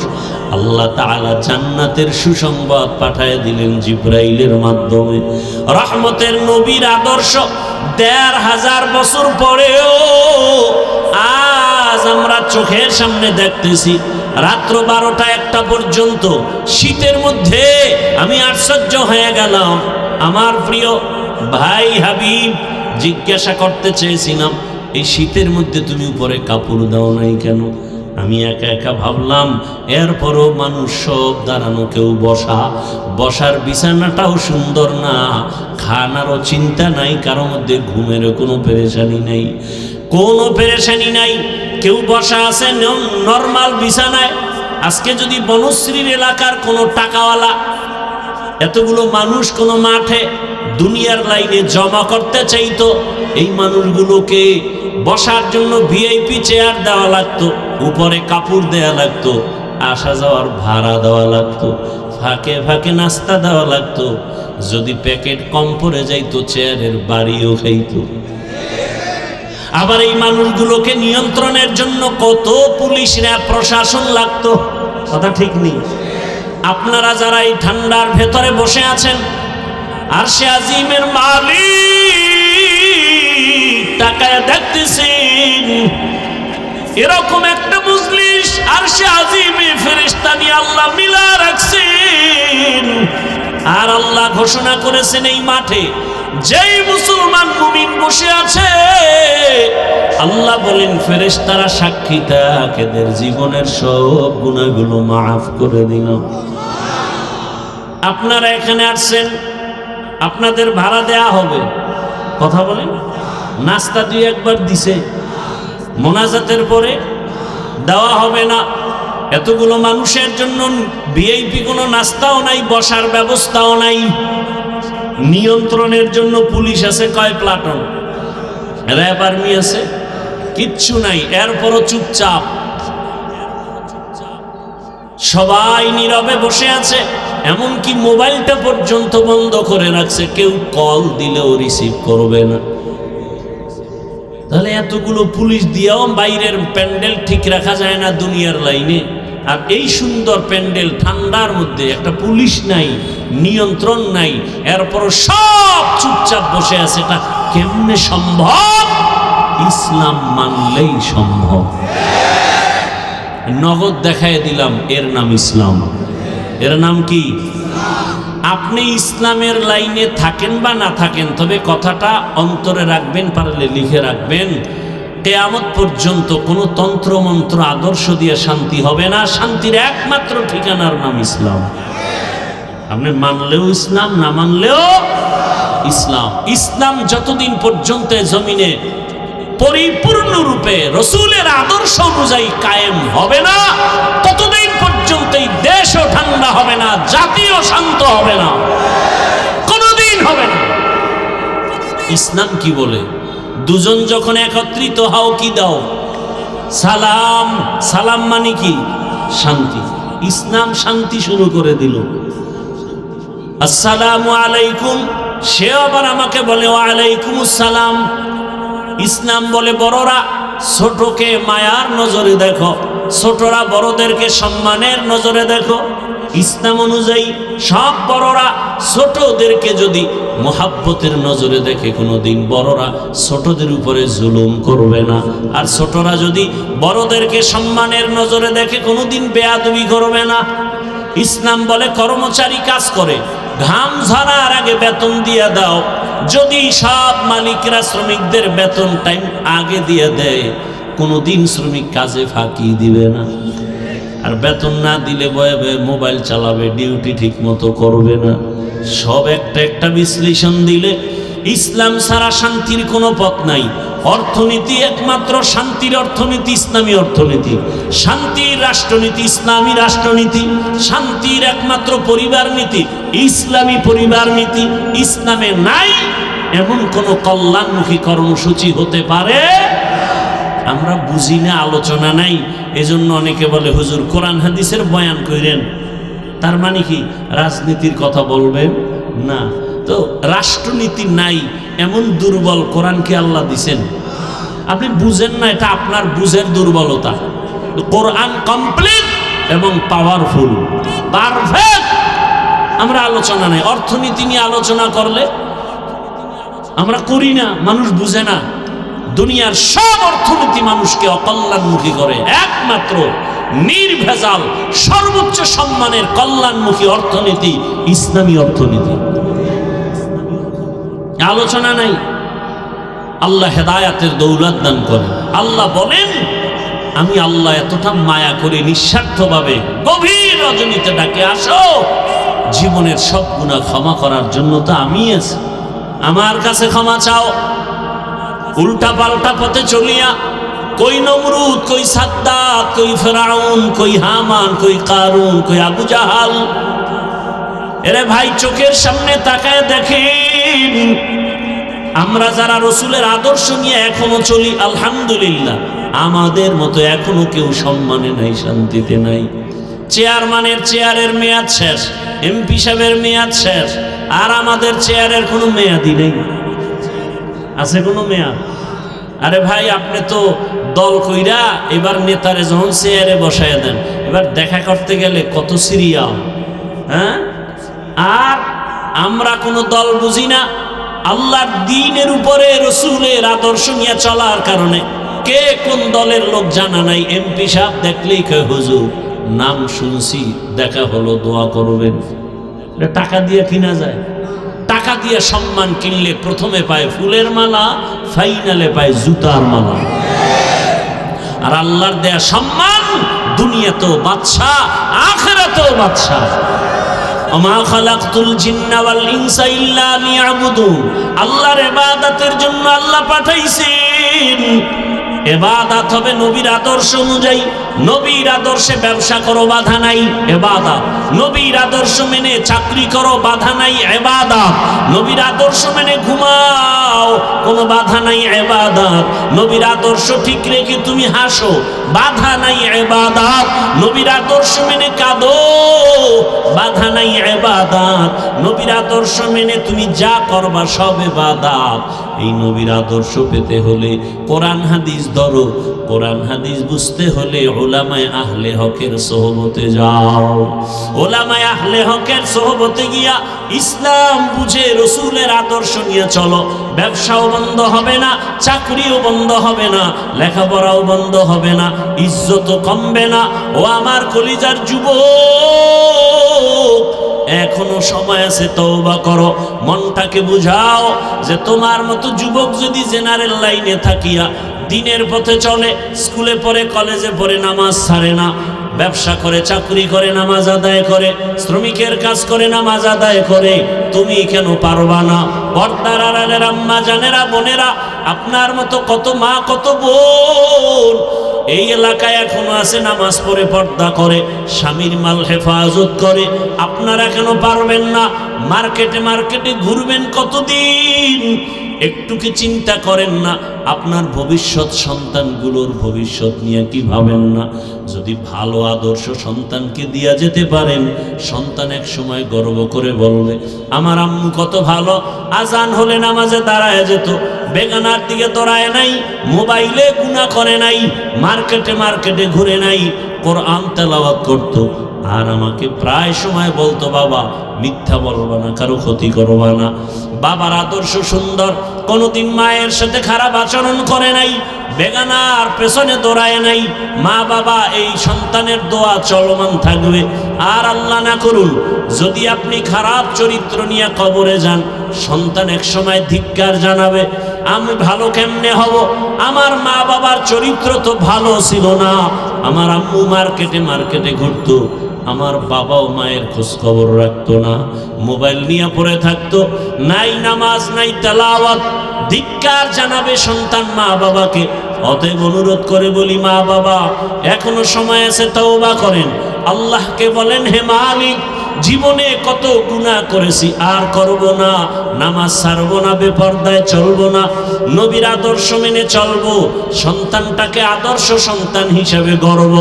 আল্লাহ তাআলা জান্নাতের সুসংবাদ পাঠায় দিলেন জিব্রাইলের মাধ্যমে। রহমতের নবীর আদর্শ ১৫০০ বছর পরেও আজ আমরা চোখের সামনে দেখতেছি। রাত্র ১২টা-১টা পর্যন্ত শীতের মধ্যে আমি আশ্চর্য হয়ে গেলাম। আমার প্রিয় ভাই হাবিব জিজ্ঞাসা করতে চেয়েছিলাম, এই শীতের মধ্যে তুমি উপরে কাপড় দাও নাই কেন? আমি একা একা ভাবলাম, এরপরও মানুষ সব দাঁড়ানো, কেউ বসা, বসার বিছানাটাও সুন্দর না, খানারও চিন্তা নাই, কারোর মধ্যে ঘুমেরও কোনো পেরেশানি নাই, কোনো পেরেশানি নাই। কেউ বসা আছে নর্মাল বিছানায়। আজকে যদি বনশ্রীর এলাকার কোনো টাকাওয়ালা এতগুলো মানুষ কোনো মাঠে দুনিয়ার লাইনে জমা করতে চাইতো, এই মানুষগুলোকে বসার জন্য ভিআইপি চেয়ার দেওয়া লাগতো, উপরে কাপড় দেওয়া লাগতো, আসা যাওয়ার ভাড়া দেওয়া লাগতো, ফাঁকে ফাঁকে নাস্তা দেওয়া লাগতো। যদি প্যাকেট কম পড়ে যাইতো চেয়ারের বাড়িও খাইতো। আবার এই মানুষগুলোকে নিয়ন্ত্রণের জন্য কত পুলিশ, র্যাব, প্রশাসন লাগতো। কথা ঠিক নেই? আপনারা যারা এই ঠান্ডার ভেতরে বসে আছেন, আরশে আজিমের মালিক তাকায় দেখতেছেন, এরকম একটা মজলিস আরশে আজিমে ফেরেশতা নিয়ে আল্লাহ মিলা রাখছেন। আর আল্লাহ ঘোষণা করেছেন, এই মাঠে যেই মুসলমান মুমিন বসে আছে, আল্লাহ বলেন ফেরেশতারা সাক্ষী থাক, এদের জীবনের সব গুনাহগুলো মাফ করে দিল। আপনারা এখানে আসছেন, আপনাদের ভাড়া দেয়া হবে, কথা বলেন, নাস্তা দুই একবার দিছে, মোনাজাতের পরে দেওয়া হবে না। এতগুলো মানুষের জন্য ভিআইপি কোনো নাস্তাও নাই, বসার ব্যবস্থাও নাই। নিয়ন্ত্রণের জন্য পুলিশ আছে কয় প্লাটুন, র্যাব আর্মি আছে, কিচ্ছু নাই। এরপরও চুপচাপ সবাই নীরবে বসে আছে। এমনকি মোবাইলটা পর্যন্ত বন্ধ করে রাখছে, কেউ কল দিলেও রিসিভ করবে না। তাহলে এতগুলো পুলিশ দিয়েও বাইরের প্যান্ডেল ঠিক রাখা যায় না দুনিয়ার লাইনে। আর এই সুন্দর প্যান্ডেল ঠান্ডার মধ্যে একটা পুলিশ নাই, নিয়ন্ত্রণ নাই, এরপর সব চুপচাপ বসে আছে। এটা কেমনে সম্ভব? ইসলাম মানলেই সম্ভব। নগদ দেখায় দিলাম, এর নাম ইসলাম। এর নাম কি? আপনি ইসলামের লাইনে থাকেন বা না থাকেন, তবে কথাটা অন্তরে রাখবেন, পারলে লিখে রাখবেন। কিয়ামত পর্যন্ত কোনো তন্ত্র মন্ত্র আদর্শ দিয়ে শান্তি হবে না। শান্তির একমাত্র ঠিকানার নাম ইসলাম। আপনি মানলেও ইসলাম, না মানলেও ইসলাম। ইসলাম যতদিন পর্যন্ত জমিনে পরিপূর্ণরূপে রসুলের আদর্শ অনুযায়ী কায়েম হবে না, ততদিন পর্যন্ত এই দেশও ঠান্ডা হবে না, জাতিও শান্ত হবে না, কোনোদিন হবে না। ইসলাম কি বলে? দুজন যখন একত্রিত হও, কি দাও? সালাম। সালাম মানে কি? শান্তি। ইসলাম শান্তি শুরু করে দিল। আসসালামু আলাইকুম, সে আবার আমাকে বলে ওয়ালাইকুম আসসালাম। ইসলাম বলে বড়রা ছোটকে মায়ার নজরে দেখো, ছোটরা বড়দেরকে সম্মানের নজরে দেখো। ইসলাম অনুযায়ী সব বড়রা ছোটদেরকে যদি মোহাব্বতের নজরে দেখে, কোনোদিন বড়রা ছোটদের উপরে জুলুম করবে না। আর ছোটরা যদি বড়দেরকে সম্মানের নজরে দেখে, কোনোদিন বেয়াদবি করবে না। ইসলাম বলে কর্মচারী কাজ করে, ঘাম ঝরার আগে বেতন দিয়ে দাও। যদি সব মালিকরা শ্রমিকদের বেতন টাইম আগে দিয়ে দেয়, কোনোদিন শ্রমিক কাজে ফাঁকি দিবে না। আর বেতন না দিলে বয়ে বয়ে মোবাইল চালাবে, ডিউটি ঠিক মতো করবে না। সব একটা একটা বিশ্লেষণ দিলে ইসলাম ছাড়া শান্তির কোনো পথ নাই। অর্থনীতি একমাত্র শান্তির অর্থনীতি ইসলামী অর্থনীতি, শান্তির রাষ্ট্রনীতি ইসলামী রাষ্ট্রনীতি, শান্তির একমাত্র পরিবার নীতি ইসলামী পরিবার নীতি। ইসলামে নাই এমন কোন কল্যাণমুখী কর্মসূচি হতে পারে? আমরা বুঝি না, আলোচনা নাই। এজন্য অনেকে বলে হুজুর কোরআন হাদিসের বয়ান কইরেন, তার মানে কি রাজনীতির কথা বলবেন না? তো রাষ্ট্রনীতি নাই এমন দুর্বল কোরআনকে আল্লাহ দিছেন, আপনি বুঝেন না, এটা আপনার বুঝের দুর্বলতা। কোরআন কমপ্লিট এবং পাওয়ারফুল, পারফেক্ট। আমরা আলোচনা নাই। অর্থনীতি নিয়ে আলোচনা করলে আমরা করি না, মানুষ বুঝে না। দুনিয়ার সব অর্থনীতি মানুষকে অকল্যাণমুখী করে, একমাত্র নির্ভেজাল সর্বোচ্চ সম্মানের কল্যাণমুখী অর্থনীতি ইসলামী অর্থনীতি। আলোচনা নাই। আল্লাহ হেদায়াতের দৌলত দান করেন। আল্লাহ বলেন, আমি আল্লাহ এতটা মায়া করে নিঃস্বার্থভাবে গভীর রজনীতে ডাকে আসো, জীবনের সব গুনাহ ক্ষমা করার জন্য তো আমি আছি, আমার কাছে ক্ষমা চাও। উল্টা পাল্টা পথে চলিয়া কই নমরুদ, কই সাদ্দাত, কই ফেরাউন, কই হামান, কই কারুন, কই আবু জাহাল। এরে ভাই, চোখের সামনে তাকায় দেখেন, আমরা যারা রসুলের আদর্শ নিয়ে এখনো চলি, আলহামদুলিল্লাহ, আমাদের মতো এখনো কেউ সম্মানে নাই, শান্তিতে নাই। চেয়ারম্যানের চেয়ারের মেয়াদ শেষ, এমপি সাহেবের মেয়াদ শেষ, আর আমাদের চেয়ারের কোনো মেয়াদই নেই। আছে কোনো মেয়াদ? আরে ভাই, আপনি তো দল কইরা এবার নেতারে যখন চেয়ারে বসায় দেন, এবার দেখা করতে গেলে কত সিরিয়াল, হ্যাঁ? আর আমরা কোনো দল বুঝি না। আল্লাহর দ্বীনের উপরে রসুলের আদর্শ নিয়ে চলার কারণে কে কোন দলের লোক জানা নাই। এমপি সাহেব দেখলেই কয় হুজুর নাম শুনছি, দেখা হলো, দোয়া করবেন। টাকা দিয়ে কিনা যায়। টাকা দিয়ে সম্মান কিনলে প্রথমে পায় ফুলের মালা, ফাইনালে পায় জুতার মালা। আর আল্লাহর দেয়া সম্মান দুনিয়াতেও বাদশা, আখিরাতেও বাদশা। ওমা খালাকতুল জিন্না ওয়াল ইনসা ইল্লা লিয়াবুদুন। আল্লাহর ইবাদতের জন্য আল্লাহ পাঠাইছেন। ইবাদত হবে নবীর আদর্শ অনুযায়ী। নবীর আদর্শে ব্যবসা করো, বাধা নাই, ইবাদত। নবীর আদর্শ মেনে চাকরি করো, বাধা নাই, ইবাদত। নবীর আদর্শ মেনে ঘুমাও, কোনো বাধা নাই, ইবাদত। নবীর আদর্শ ঠিক রেখে তুমি হাসো, বাধা নাই, ইবাদত। নবীর আদর্শ মেনে কাঁদো, বাধা নাই, ইবাদত। নবীর আদর্শ মেনে তুমি যা করবা সব ইবাদত। এই নবীর আদর্শ পেতে হলে কোরআন হাদিস ধরো, কোরআন হাদিস বুঝতে হলে উলামায়ে আহলে হকের সোহবতে যাও। উলামায়ে আহলে হকের সোহবতে গিয়া ইসলাম বুঝে রসুলের আদর্শ নিয়ে চলো। ব্যবসাও বন্ধ হবে না, চাকরিও বন্ধ হবে না, লেখাপড়াও বন্ধ হবে না, ইজ্জতও কমবে না। ও আমার কলিজার যুবক, এখনো সময় আছে, তওবা করো। মনটাকে বুঝাও যে তোমার মতো যুবক যদি জেনারেল লাইনে থাকিয়া দিনের পথে চলে, স্কুলে পড়ে, কলেজে পড়ে, নামাজ ছাড়ে না, ব্যবসা করে, চাকরি করে, নামাজ আদায় করে, শ্রমিকের কাজ করে, নামাজ আদায় করে, তুমি কেন পারবা না? পর্দার আড়ালের আম্মা জানেরা, বোনেরা, আপনার মতো কত মা, কত বোন এই এলাকায় এখনো আছে, নামাজ পড়ে, পর্দা করে, স্বামীর মাল হেফাজত করে। আপনারা কেন পারবেন না? মার্কেটে মার্কেটে ঘুরবেন কতদিন? একটু কি চিন্তা করেন না আপনার ভবিষ্যৎ সন্তানগুলোর ভবিষ্যৎ নিয়ে? কি ভাবেন না যদি ভালো আদর্শ সন্তানকে দিয়া যেতে পারেন, সন্তান এক সময় গর্ব করে বলবে আমার আম্মু কত ভালো, আজান হলে নামাজে দাঁড়ায় যেত, বেগানার দিকে দৌড়ায় নাই, মোবাইলে গুনাহ করে নাই, মার্কেটে মার্কেটে ঘুরে নাই, কোরআন তেলাওয়াত করত। আর আমাকে প্রায় সময় বলতো বাবা মিথ্যা বলবা না, কারো ক্ষতি করবা না। বাবার আদর্শ সুন্দর, কোনোদিন মায়ের সাথে খারাপ আচরণ করে নাই, বেগানার পেছনে দৌড়ায় নাই। মা বাবা এই সন্তানের দোয়া চলমান থাকবে। আর আল্লাহ না করুন যদি আপনি খারাপ চরিত্র নিয়ে কবরে যান, সন্তান এক সময় ধিক্কার জানাবে, আমি ভালো কেমনে হব? আমার মা বাবার চরিত্র তো ভালো ছিল না। আমার আম্মু মার্কেটে মার্কেটে ঘুরতো, আমার বাবাও মায়ের খোঁজ খবর রাখতো না, মোবাইল নিয়ে পড়ে থাকতো, নাই নামাজ, নাই তেলাওয়াত। ধিক্কার জানাবে সন্তান মা বাবাকে। অতএব অনুরোধ করে বলি, মা বাবা এখনো সময় আছে, তওবা করেন। আল্লাহকে বলেন, হে মালিক জীবনে কত গুনাহ করেছি, আর করব না। নামাজ ছাড়বো না, বেপরদায় চলবো না, নবীর আদর্শ মেনে চলবো, সন্তানটাকে আদর্শ সন্তান হিসেবে গড়ব।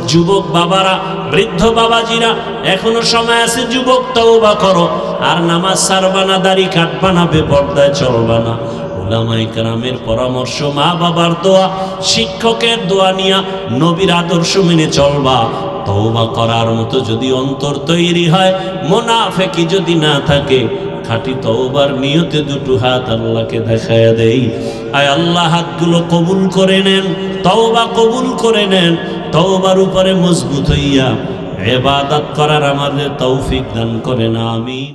যুবক বাবারা, বৃদ্ধ বাবাজিরা, এখনো সময় আছে, যুবক তওবা করো। আর নামাজ ছাড়বা না, দাড়ি কাটবা না, বেপরদায় চলবা না। উলামায়ে কেরামের পরামর্শ, মা বাবার দোয়া, শিক্ষকের দোয়া নিয়া নবীর আদর্শ মেনে চলবা। তওবা করার মতো যদি অন্তর তৈরি হয়, মুনাফিকি যদি না থাকে, খাঁটি তওবার নিয়তে দুটো হাত আল্লাহকে দেখায়া দেই। আয় আল্লাহ, হাতগুলো কবুল করে নেন, তওবা কবুল করে নেন। তওবার উপরে মজবুত হইয়া ইবাদত করার আমাদের তৌফিক দান করেন, আমিন।